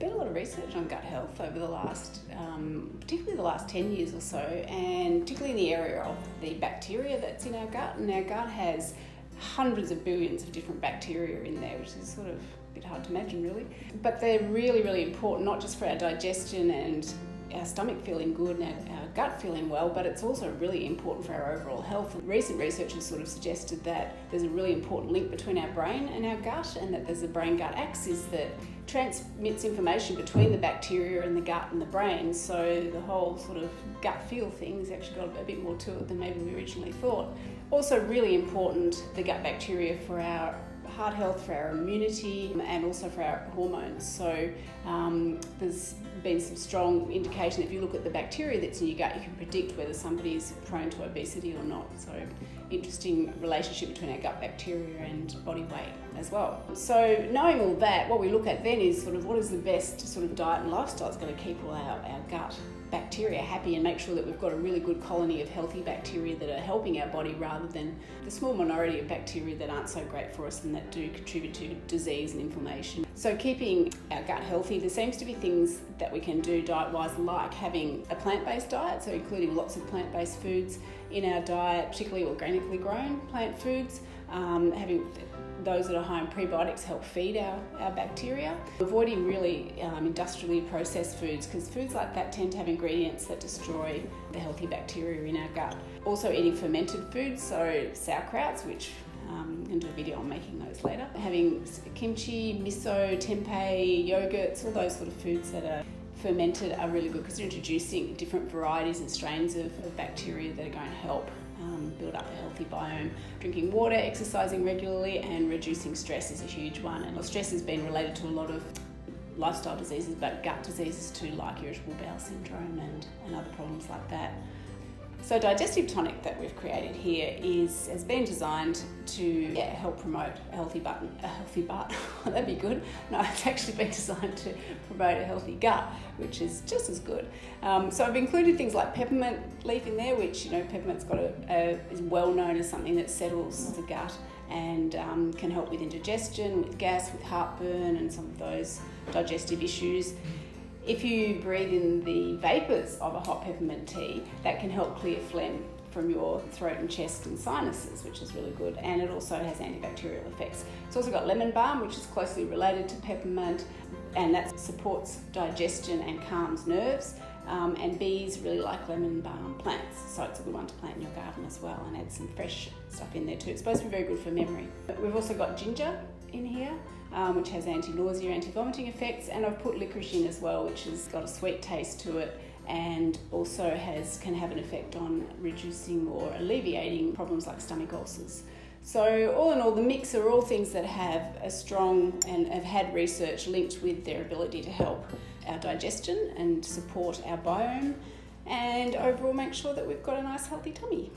been a lot of research on gut health over the last, particularly the last 10 years or so, and particularly in the area of the bacteria that's in our gut. And our gut has hundreds of billions of different bacteria in there, which is sort of a bit hard to imagine really. But they're really, really important, not just for our digestion and our stomach feeling good and our gut feeling well, but it's also really important for our overall health. Recent research has sort of suggested that there's a really important link between our brain and our gut, and that there's a brain-gut axis that transmits information between the bacteria and the gut and the brain. So the whole sort of gut feel thing has actually got a bit more to it than maybe we originally thought. Also really important, the gut bacteria for our heart health, for our immunity, and also for our hormones. So there's been some strong indication if you look at the bacteria that's in your gut, you can predict whether somebody's prone to obesity or not. So interesting relationship between our gut bacteria and body weight as well. So knowing all that, what we look at then is sort of what is the best sort of diet and lifestyle that's going to keep all our gut bacteria happy and make sure that we've got a really good colony of healthy bacteria that are helping our body, rather than the small minority of bacteria that aren't so great for us and that do contribute to disease and inflammation. So keeping our gut healthy, there seems to be things that we can do diet-wise, like having a plant-based diet, so including lots of plant-based foods in our diet, particularly organically grown plant foods, having those that are high in prebiotics help feed our bacteria. Avoiding really industrially processed foods, because foods like that tend to have ingredients that destroy the healthy bacteria in our gut. Also eating fermented foods, so sauerkrauts, which I'm going to do a video on making those later. Having kimchi, miso, tempeh, yogurts, all those sort of foods that are fermented are really good because they're introducing different varieties and strains of bacteria that are going to help build up a healthy biome. Drinking water, exercising regularly, and reducing stress is a huge one. And stress has been related to a lot of lifestyle diseases, but gut diseases too, like irritable bowel syndrome and other problems like that. So Digestive Tonic that we've created here has been designed to help promote a healthy butt. That'd be good. No, it's actually been designed to promote a healthy gut, which is just as good. So I've included things like peppermint leaf in there, which, peppermint's is well known as something that settles the gut and can help with indigestion, with gas, with heartburn, and some of those digestive issues. If you breathe in the vapours of a hot peppermint tea, that can help clear phlegm from your throat and chest and sinuses, which is really good. And it also has antibacterial effects. It's also got lemon balm, which is closely related to peppermint, and that supports digestion and calms nerves. And bees really like lemon balm plants, so it's a good one to plant in your garden as well, and add some fresh stuff in there too. It's supposed to be very good for memory. We've also got ginger in here, which has anti-nausea, anti-vomiting effects, and I've put licorice in as well, which has got a sweet taste to it and also can have an effect on reducing or alleviating problems like stomach ulcers. So all in all, the mix are all things that have a strong and have had research linked with their ability to help our digestion and support our biome, and overall make sure that we've got a nice healthy tummy.